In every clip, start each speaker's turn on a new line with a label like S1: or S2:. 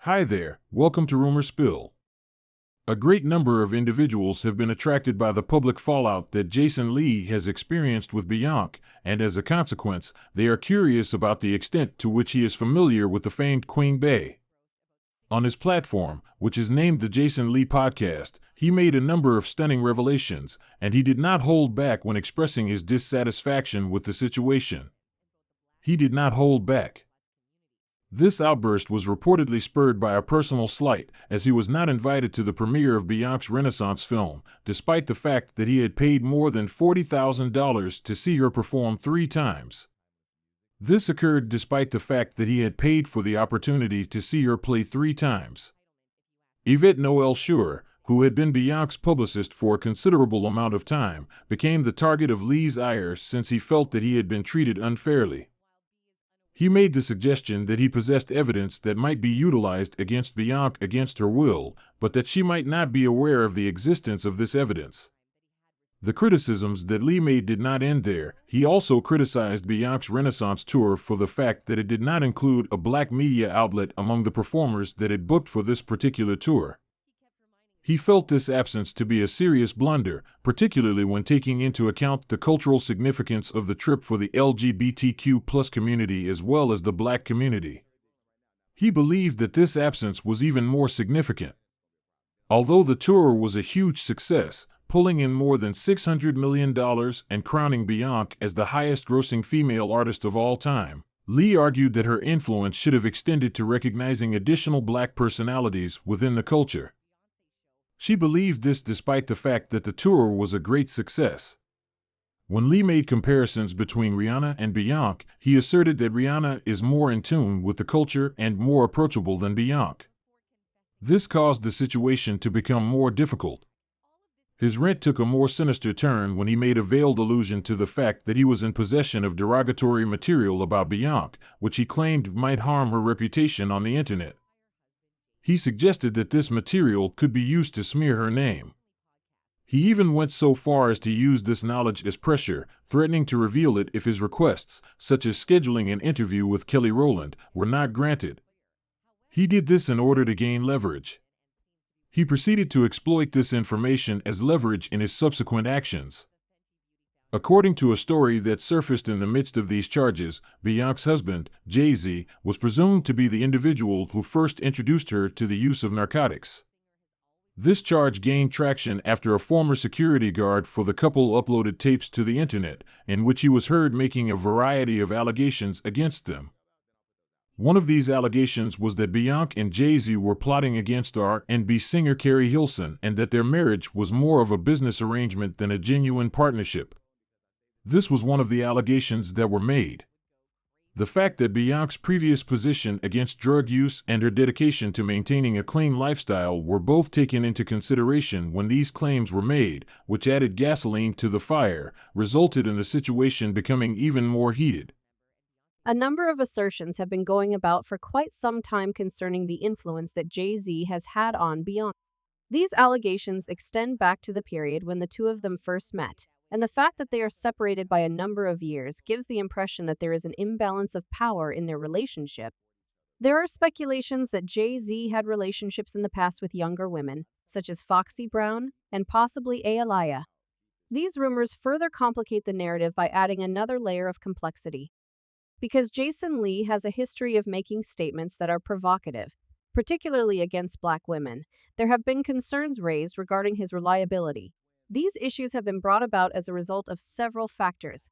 S1: Hi there, welcome to Rumor Spill. A great number of individuals have been attracted by the public fallout that Jason Lee has experienced with Beyonce, and as a consequence, they are curious about the extent to which he is familiar with the famed Queen Bey. On his platform, which is named the Jason Lee Podcast, he made a number of stunning revelations, and he did not hold back when expressing his dissatisfaction with the situation. He did not hold back. This outburst was reportedly spurred by a personal slight, as he was not invited to the premiere of Beyonce's Renaissance film, despite the fact that he had paid more than $40,000 to see her perform 3 times. This occurred despite the fact that he had paid for the opportunity to see her play 3 times. Yvette Noel Shure, who had been Beyonce's publicist for a considerable amount of time, became the target of Lee's ire since he felt that he had been treated unfairly. He made the suggestion that he possessed evidence that might be utilized against Beyonce against her will, but that she might not be aware of the existence of this evidence. The criticisms that Lee made did not end there. He also criticized Beyonce's Renaissance tour for the fact that it did not include a black media outlet among the performers that it booked for this particular tour. He felt this absence to be a serious blunder, particularly when taking into account the cultural significance of the trip for the LGBTQ+ community as well as the black community. He believed that this absence was even more significant. Although the tour was a huge success, pulling in more than $600 million and crowning Beyonce as the highest-grossing female artist of all time, Lee argued that her influence should have extended to recognizing additional black personalities within the culture. She believed this despite the fact that the tour was a great success. When Lee made comparisons between Rihanna and Beyonce, he asserted that Rihanna is more in tune with the culture and more approachable than Beyonce. This caused the situation to become more difficult. His rant took a more sinister turn when he made a veiled allusion to the fact that he was in possession of derogatory material about Beyonce, which he claimed might harm her reputation on the internet. He suggested that this material could be used to smear her name. He even went so far as to use this knowledge as pressure, threatening to reveal it if his requests, such as scheduling an interview with Kelly Rowland, were not granted. He did this in order to gain leverage. He proceeded to exploit this information as leverage in his subsequent actions. According to a story that surfaced in the midst of these charges, Beyonce's husband, Jay-Z, was presumed to be the individual who first introduced her to the use of narcotics. This charge gained traction after a former security guard for the couple uploaded tapes to the internet, in which he was heard making a variety of allegations against them. One of these allegations was that Beyonce and Jay-Z were plotting against R&B singer Carrie Hilson and that their marriage was more of a business arrangement than a genuine partnership. This was one of the allegations that were made. The fact that Beyonce's previous position against drug use and her dedication to maintaining a clean lifestyle were both taken into consideration when these claims were made, which added gasoline to the fire, resulted in the situation becoming even more heated.
S2: A number of assertions have been going about for quite some time concerning the influence that Jay-Z has had on Beyonce. These allegations extend back to the period when the two of them first met, and the fact that they are separated by a number of years gives the impression that there is an imbalance of power in their relationship. There are speculations that Jay-Z had relationships in the past with younger women, such as Foxy Brown and possibly Aaliyah. These rumors further complicate the narrative by adding another layer of complexity. Because Jason Lee has a history of making statements that are provocative, particularly against black women, there have been concerns raised regarding his reliability. These issues have been brought about as a result of several factors.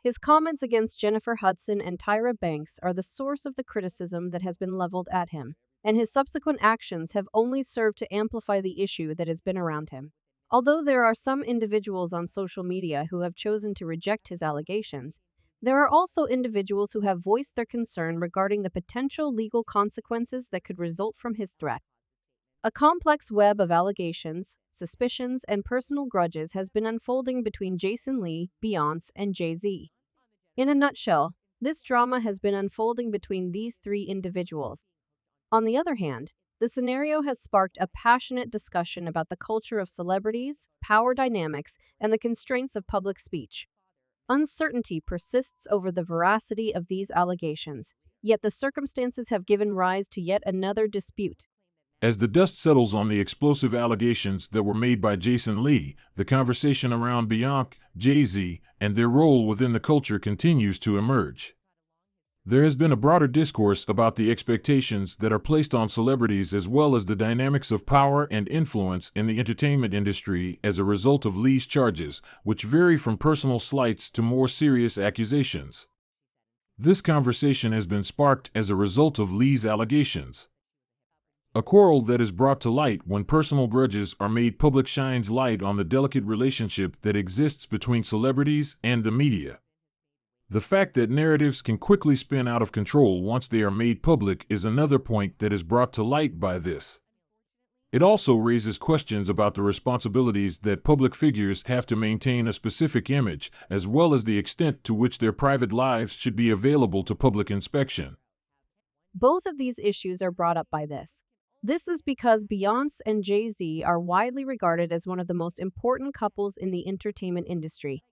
S2: His comments against Jennifer Hudson and Tyra Banks are the source of the criticism that has been leveled at him, and his subsequent actions have only served to amplify the issue that has been around him. Although there are some individuals on social media who have chosen to reject his allegations, there are also individuals who have voiced their concern regarding the potential legal consequences that could result from his threat. A complex web of allegations, suspicions, and personal grudges has been unfolding between Jason Lee, Beyonce, and Jay-Z. In a nutshell, this drama has been unfolding between these 3 individuals. On the other hand, the scenario has sparked a passionate discussion about the culture of celebrities, power dynamics, and the constraints of public speech. Uncertainty persists over the veracity of these allegations, Yet the circumstances have given rise to yet another dispute.
S1: As the dust settles on the explosive allegations that were made by Jason Lee, the conversation around Beyonce, Jay-Z, and their role within the culture continues to emerge. There has been a broader discourse about the expectations that are placed on celebrities as well as the dynamics of power and influence in the entertainment industry as a result of Lee's charges, which vary from personal slights to more serious accusations. This conversation has been sparked as a result of Lee's allegations. A quarrel that is brought to light when personal grudges are made public shines light on the delicate relationship that exists between celebrities and the media. The fact that narratives can quickly spin out of control once they are made public is another point that is brought to light by this. It also raises questions about the responsibilities that public figures have to maintain a specific image, as well as the extent to which their private lives should be available to public inspection.
S2: Both of these issues are brought up by this. This is because Beyoncé and Jay-Z are widely regarded as one of the most important couples in the entertainment industry.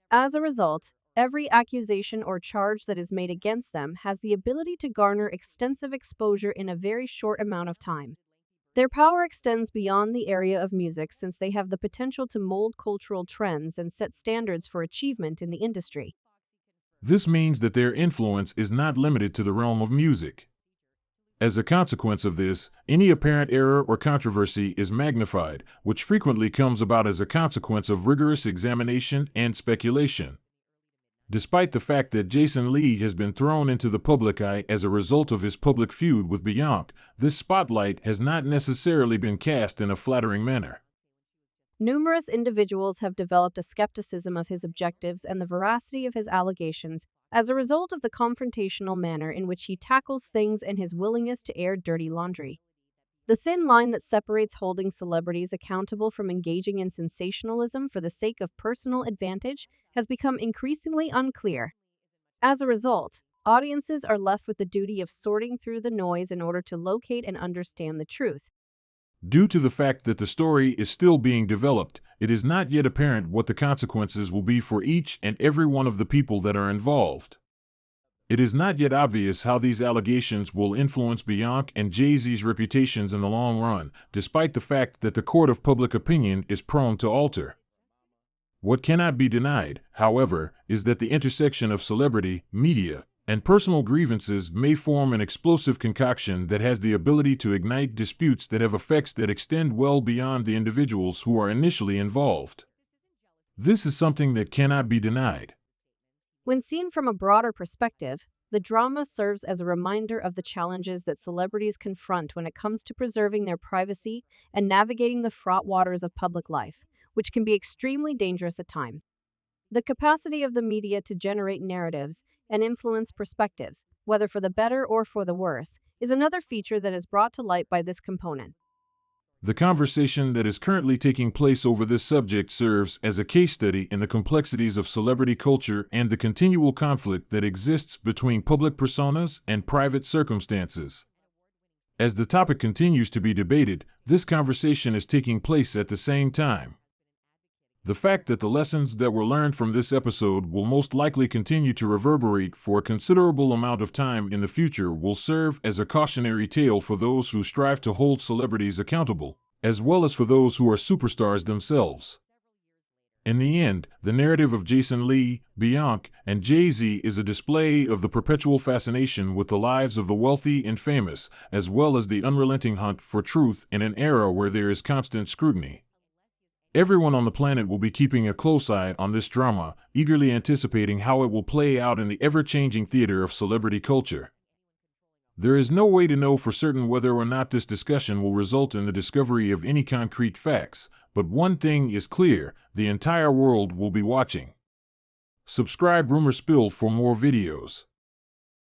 S2: As a result, every accusation or charge that is made against them has the ability to garner extensive exposure in a very short amount of time. Their power extends beyond the area of music since they have the potential to mold cultural trends and set standards for achievement in the industry.
S1: This means that their influence is not limited to the realm of music. As a consequence of this, any apparent error or controversy is magnified, which frequently comes about as a consequence of rigorous examination and speculation. Despite the fact that Jason Lee has been thrown into the public eye as a result of his public feud with Beyonce, this spotlight has not necessarily been cast in a flattering manner.
S2: Numerous individuals have developed a skepticism of his objectives and the veracity of his allegations as a result of the confrontational manner in which he tackles things and his willingness to air dirty laundry. The thin line that separates holding celebrities accountable from engaging in sensationalism for the sake of personal advantage has become increasingly unclear. As a result, audiences are left with the duty of sorting through the noise in order to locate and understand the truth.
S1: Due to the fact that the story is still being developed, it is not yet apparent what the consequences will be for each and every one of the people that are involved. It is not yet obvious how these allegations will influence Beyonce and Jay-Z's reputations in the long run, despite the fact that the court of public opinion is prone to alter. What cannot be denied, however, is that the intersection of celebrity, media, and personal grievances may form an explosive concoction that has the ability to ignite disputes that have effects that extend well beyond the individuals who are initially involved. This is something that cannot be denied.
S2: When seen from a broader perspective, the drama serves as a reminder of the challenges that celebrities confront when it comes to preserving their privacy and navigating the fraught waters of public life, which can be extremely dangerous at times. The capacity of the media to generate narratives and influence perspectives, whether for the better or for the worse, is another feature that is brought to light by this component.
S1: The conversation that is currently taking place over this subject serves as a case study in the complexities of celebrity culture and the continual conflict that exists between public personas and private circumstances. As the topic continues to be debated, this conversation is taking place at the same time. The fact that the lessons that were learned from this episode will most likely continue to reverberate for a considerable amount of time in the future will serve as a cautionary tale for those who strive to hold celebrities accountable, as well as for those who are superstars themselves. In the end, the narrative of Jason Lee, Beyonce, and Jay-Z is a display of the perpetual fascination with the lives of the wealthy and famous, as well as the unrelenting hunt for truth in an era where there is constant scrutiny. Everyone on the planet will be keeping a close eye on this drama, eagerly anticipating how it will play out in the ever-changing theater of celebrity culture. There is no way to know for certain whether or not this discussion will result in the discovery of any concrete facts, but one thing is clear: the entire world will be watching. Subscribe Rumor Spill for more videos.